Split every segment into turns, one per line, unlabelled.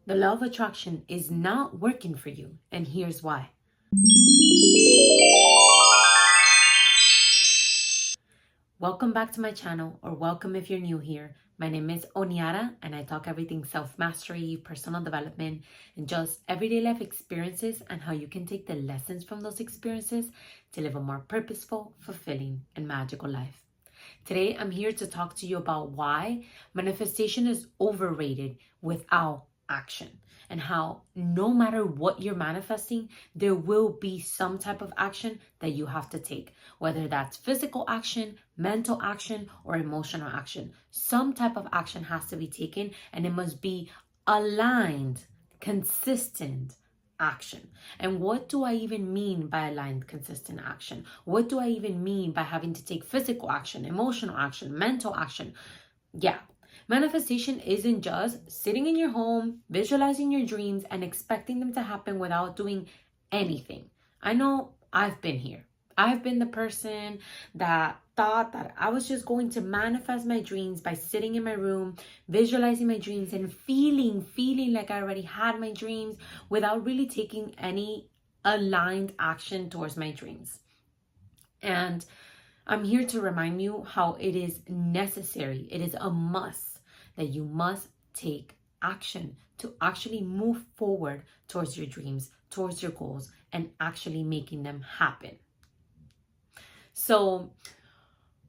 The law of attraction is not working for you, and here's why. Welcome back to my channel, or welcome if you're new here. My name is Oniara, and I talk everything self-mastery, personal development, and just everyday life experiences and how you can take the lessons from those experiences to live a more purposeful, fulfilling, and magical life. Today, I'm here to talk to you about why manifestation is overrated without action, and how no matter what you're manifesting, there will be some type of action that you have to take, whether that's physical action, mental action, or emotional action. Some type of action has to be taken, and it must be aligned, consistent action. And what do I even mean by aligned, consistent action? What do I even mean by having to take physical action, emotional action, mental action? Yeah. Manifestation isn't just sitting in your home, visualizing your dreams, and expecting them to happen without doing anything. I know I've been here. I've been the person that thought that I was just going to manifest my dreams by sitting in my room, visualizing my dreams, and feeling like I already had my dreams without really taking any aligned action towards my dreams. And I'm here to remind you how it is necessary, it is a must that you must take action to actually move forward towards your dreams, towards your goals, and actually making them happen. So,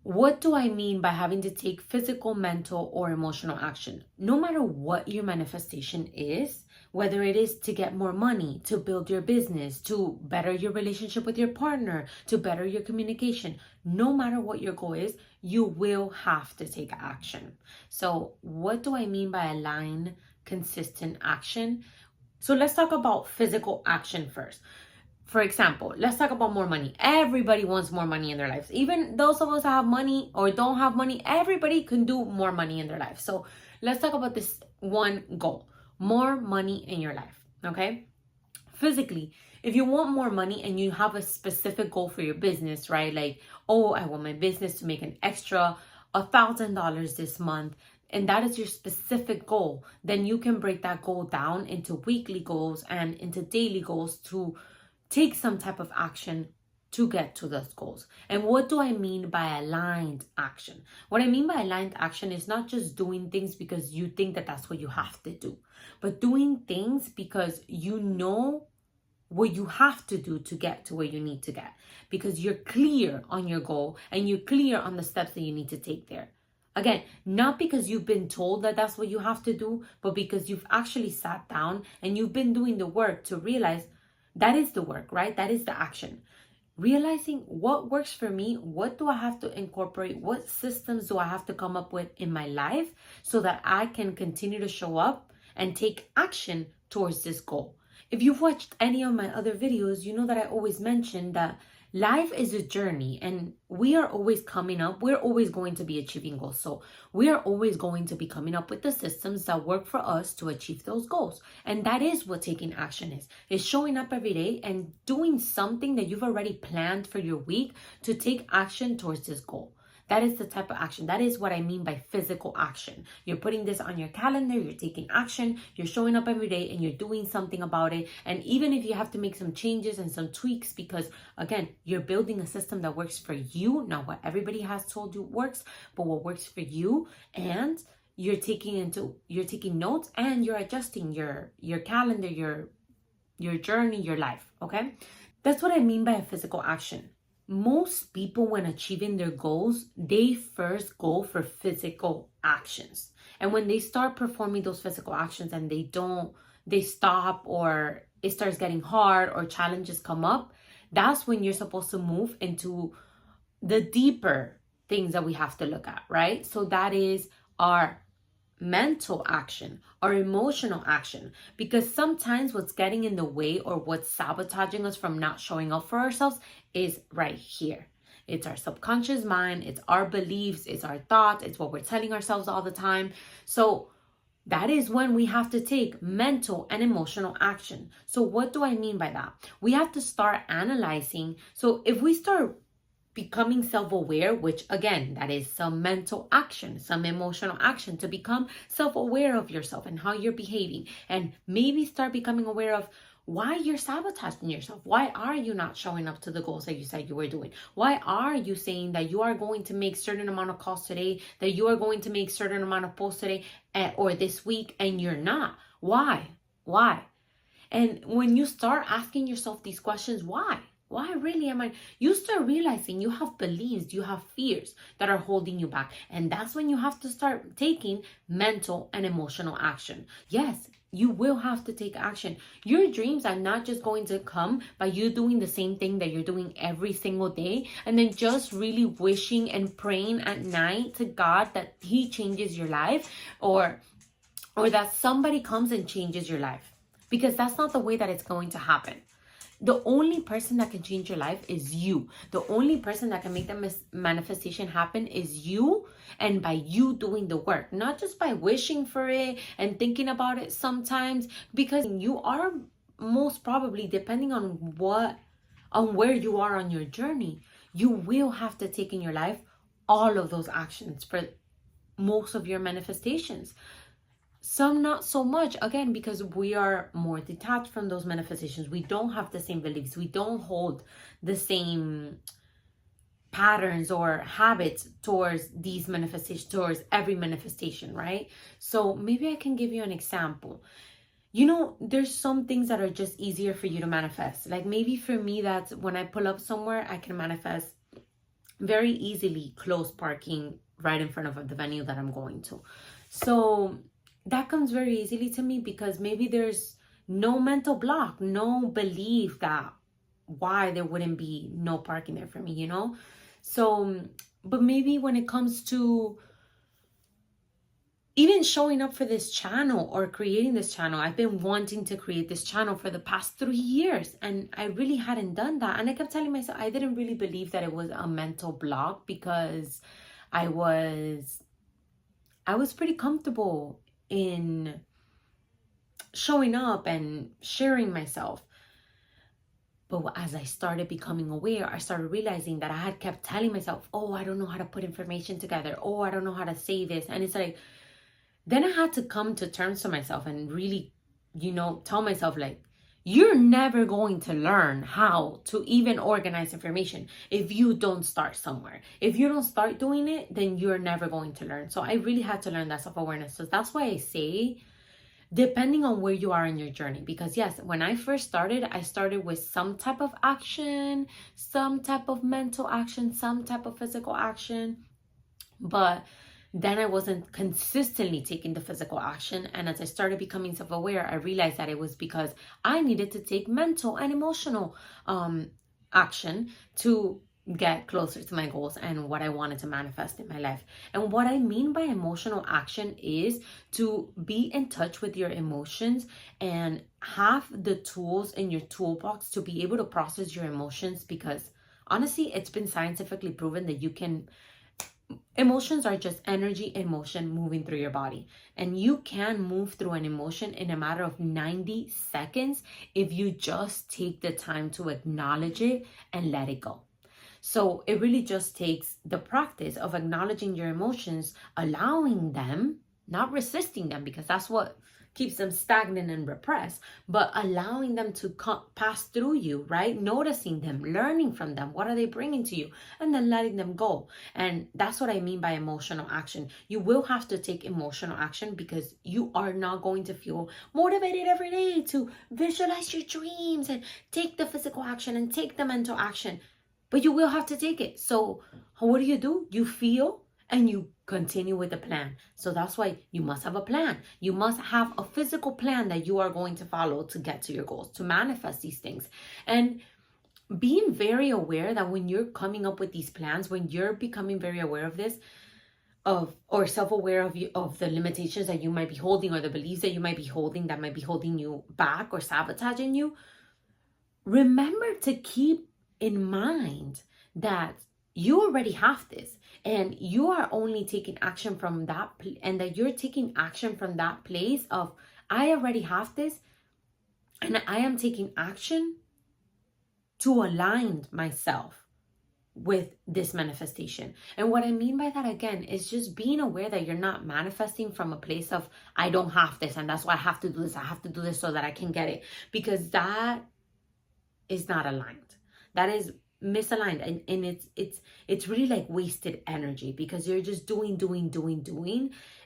what do I mean by having to take physical, mental, or emotional action? No matter what your manifestation is, whether it is to get more money, to build your business, to better your relationship with your partner, to better your communication, no matter what your goal is, you will have to take action. So, what do I mean by aligned, consistent action? So, let's talk about physical action first. For example, let's talk about more money. Everybody wants more money in their lives. Even those of us that have money or don't have money, everybody can do more money in their life. So let's talk about this one goal: more money in your life. Okay? Physically, if you want more money and you have a specific goal for your business, right? Like, oh, I want my business to make an extra $1,000 this month, and that is your specific goal, then you can break that goal down into weekly goals and into daily goals to take some type of action to get to those goals. And what do I mean by aligned action? What I mean by aligned action is not just doing things because you think that that's what you have to do, but doing things because you know what you have to do to get to where you need to get, because you're clear on your goal and you're clear on the steps that you need to take there. Again, not because you've been told that that's what you have to do, but because you've actually sat down and you've been doing the work to realize that is the work, right? That is the action. Realizing what works for me, what do I have to incorporate, what systems do I have to come up with in my life so that I can continue to show up and take action towards this goal. If you've watched any of my other videos, you know that I always mention that life is a journey and we are always coming up. We're always going to be achieving goals. So we are always going to be coming up with the systems that work for us to achieve those goals. And that is what taking action is showing up every day and doing something that you've already planned for your week to take action towards this goal. That is the type of action. That is what I mean by physical action. You're putting this on your calendar, you're taking action, you're showing up every day and you're doing something about it. And even if you have to make some changes and some tweaks, because again, you're building a system that works for you, not what everybody has told you works, but what works for you. And you're taking notes and you're adjusting your calendar, your journey, your life. Okay. That's what I mean by a physical action. Most people, when achieving their goals, they first go for physical actions. And when they start performing those physical actions and they stop, or it starts getting hard or challenges come up, that's when you're supposed to move into the deeper things that we have to look at, right? So that is our mental action or emotional action, because sometimes what's getting in the way or what's sabotaging us from not showing up for ourselves is right here. It's our subconscious mind, it's our beliefs, it's our thoughts, it's what we're telling ourselves all the time. So that is when we have to take mental and emotional action. So what do I mean by that? We have to start analyzing. So if we start becoming self-aware, which again, that is some mental action, some emotional action to become self-aware of yourself and how you're behaving, and maybe start becoming aware of why you're sabotaging yourself. Why are you not showing up to the goals that you said you were doing? Why are you saying that you are going to make certain amount of calls today, that you are going to make certain amount of posts today or this week, and you're not? Why? And when you start asking yourself these questions, why really am I, you start realizing you have beliefs, you have fears that are holding you back. And that's when you have to start taking mental and emotional action. Yes, you will have to take action. Your dreams are not just going to come by you doing the same thing that you're doing every single day and then just really wishing and praying at night to God that He changes your life, or that somebody comes and changes your life. Because that's not the way that it's going to happen. The only person that can change your life is you. The only person that can make the manifestation happen is you, and by you doing the work, not just by wishing for it and thinking about it sometimes, because you are most probably, depending on where you are on your journey, you will have to take in your life all of those actions for most of your manifestations. Some not so much, again, because we are more detached from those manifestations. We don't have the same beliefs. We don't hold the same patterns or habits towards these manifestations, towards every manifestation, right? So maybe I can give you an example. You know, there's some things that are just easier for you to manifest. Like maybe for me, that's when I pull up somewhere, I can manifest very easily close parking right in front of the venue that I'm going to. So that comes very easily to me because maybe there's no mental block, no belief that why there wouldn't be no parking there for me, you know? So, but maybe when it comes to even showing up for this channel or creating this channel, I've been wanting to create this channel for the past 3 years and I really hadn't done that. And I kept telling myself, I didn't really believe that it was a mental block because I was pretty comfortable in showing up and sharing myself. But as I started becoming aware, I started realizing that I had kept telling myself, oh, I don't know how to put information together. Oh, I don't know how to say this. And it's like, then I had to come to terms with myself and really, tell myself like, you're never going to learn how to even organize information if you don't start somewhere. If you don't start doing it, then you're never going to learn. So I really had to learn that self-awareness. So that's why I say, depending on where you are in your journey, because yes, when I first started, I started with some type of action, some type of mental action, some type of physical action, but then I wasn't consistently taking the physical action. And as I started becoming self-aware, I realized that it was because I needed to take mental and emotional action to get closer to my goals and what I wanted to manifest in my life. And what I mean by emotional action is to be in touch with your emotions and have the tools in your toolbox to be able to process your emotions, because honestly, it's been scientifically proven that emotions are just energy in motion moving through your body. And you can move through an emotion in a matter of 90 seconds if you just take the time to acknowledge it and let it go. So it really just takes the practice of acknowledging your emotions, allowing them, not resisting them, because that's what keeps them stagnant and repressed, but allowing them to pass through you, right? Noticing them, learning from them. What are they bringing to you? And then letting them go. And that's what I mean by emotional action. You will have to take emotional action because you are not going to feel motivated every day to visualize your dreams and take the physical action and take the mental action. But you will have to take it. So what do? You feel and you continue with the plan. So that's why you must have a plan. You must have a physical plan that you are going to follow to get to your goals, to manifest these things. And being very aware that when you're coming up with these plans, when you're becoming very aware of this, or self-aware of the limitations that you might be holding, or the beliefs that you might be holding that might be holding you back or sabotaging you, remember to keep in mind that you already have this, and you are only taking action from that, and that you're taking action from that place of, I already have this, and I am taking action to align myself with this manifestation. And what I mean by that, again, is just being aware that you're not manifesting from a place of, I don't have this and that's why I have to do this. I have to do this so that I can get it, because that is not aligned. That is misaligned, and it's really like wasted energy, because you're just doing,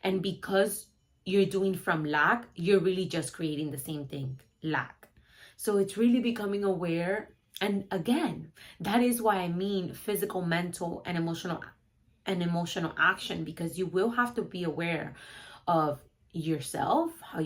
and because you're doing from lack, you're really just creating the same thing, lack. So it's really becoming aware. And again, that is why I mean physical, mental, and emotional action, because you will have to be aware of yourself, how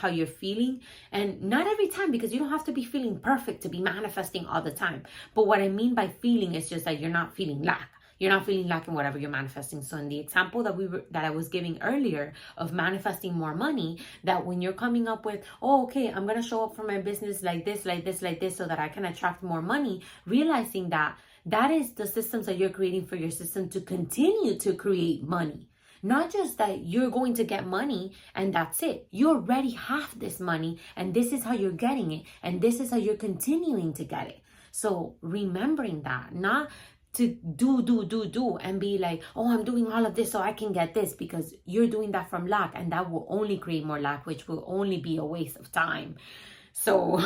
you're feeling. And not every time, because you don't have to be feeling perfect to be manifesting all the time. But what I mean by feeling is just that you're not feeling lack. You're not feeling lack in whatever you're manifesting. So in the example that I was giving earlier of manifesting more money, that when you're coming up with, oh, okay, I'm going to show up for my business like this, so that I can attract more money, realizing that that is the systems that you're creating for your system to continue to create money. Not just that you're going to get money and that's it. You already have this money, and this is how you're getting it, and this is how you're continuing to get it. So remembering that, not to do and be like, oh, I'm doing all of this so I can get this, because you're doing that from lack, and that will only create more lack, which will only be a waste of time. So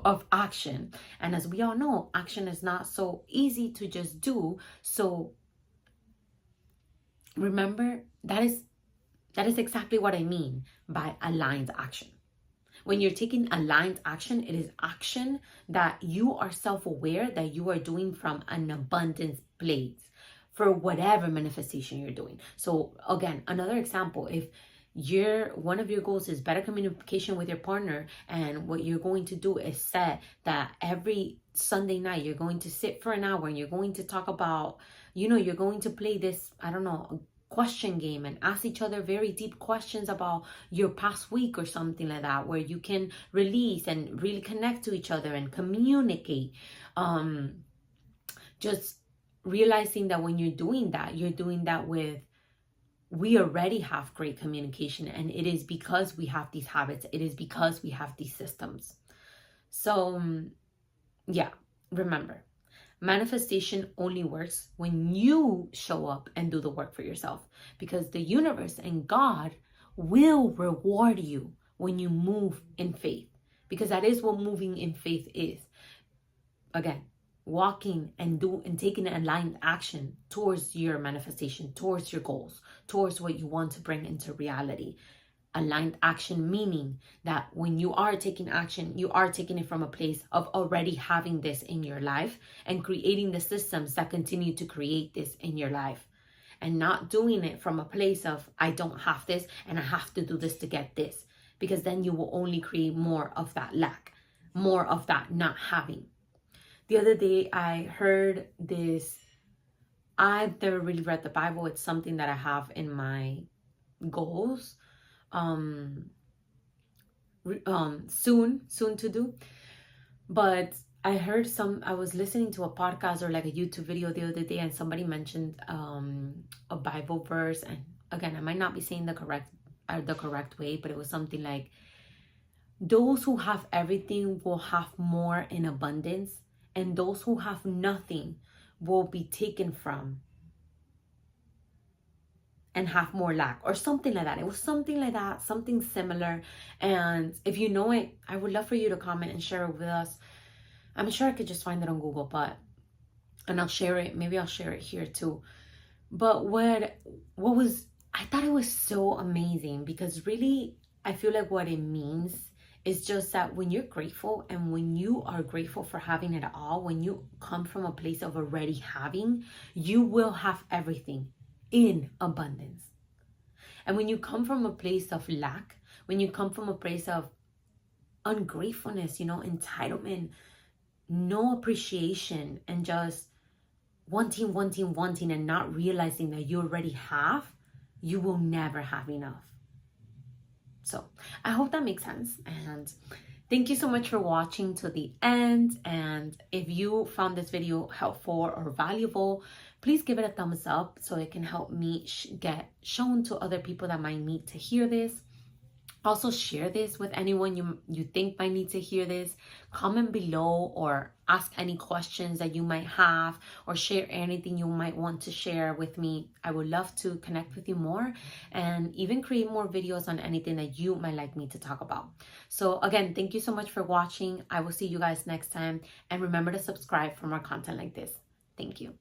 of action. And as we all know, action is not so easy to just do. So remember, that is exactly what I mean by aligned action. When you're taking aligned action, it is action that you are self-aware that you are doing from an abundance place for whatever manifestation you're doing. So again, another example, if one of your goals is better communication with your partner, and what you're going to do is set that every Sunday night you're going to sit for an hour and you're going to talk about, you're going to play this, I don't know, question game, and ask each other very deep questions about your past week or something like that, where you can release and really connect to each other and communicate. Just realizing that when you're doing that with, we already have great communication, and it is because we have these habits. It is because we have these systems. So yeah, remember, manifestation only works when you show up and do the work for yourself, because the universe and God will reward you when you move in faith, because that is what moving in faith is. Again, walking and taking an aligned action towards your manifestation, towards your goals, towards what you want to bring into reality. Aligned action meaning that when you are taking action, you are taking it from a place of already having this in your life and creating the systems that continue to create this in your life, and not doing it from a place of, I don't have this and I have to do this to get this, because then you will only create more of that lack, more of that not having. The other day I heard this. I've never really read the Bible. It's something that I have in my goals. Soon to do. But I was listening to a podcast or like a YouTube video the other day, and somebody mentioned a Bible verse, and again, I might not be saying the correct way, but it was something like, those who have everything will have more in abundance, and those who have nothing will be taken from and have more lack, or something like that. It was something like that, something similar. And if you know it, I would love for you to comment and share it with us. I'm sure I could just find it on Google, and I'll share it. Maybe I'll share it here too. But I thought it was so amazing, because really, I feel like what it means is just that when you're grateful, and when you are grateful for having it all, when you come from a place of already having, you will have everything in abundance. And when you come from a place of lack, when you come from a place of ungratefulness, entitlement, no appreciation, and just wanting, and not realizing that you already have, you will never have enough. So I hope that makes sense. And thank you so much for watching to the end. And if you found this video helpful or valuable, please give it a thumbs up so it can help me get shown to other people that might need to hear this. Also, share this with anyone you think might need to hear this. Comment below or ask any questions that you might have, or share anything you might want to share with me. I would love to connect with you more and even create more videos on anything that you might like me to talk about. So again, thank you so much for watching. I will see you guys next time, and remember to subscribe for more content like this. Thank you.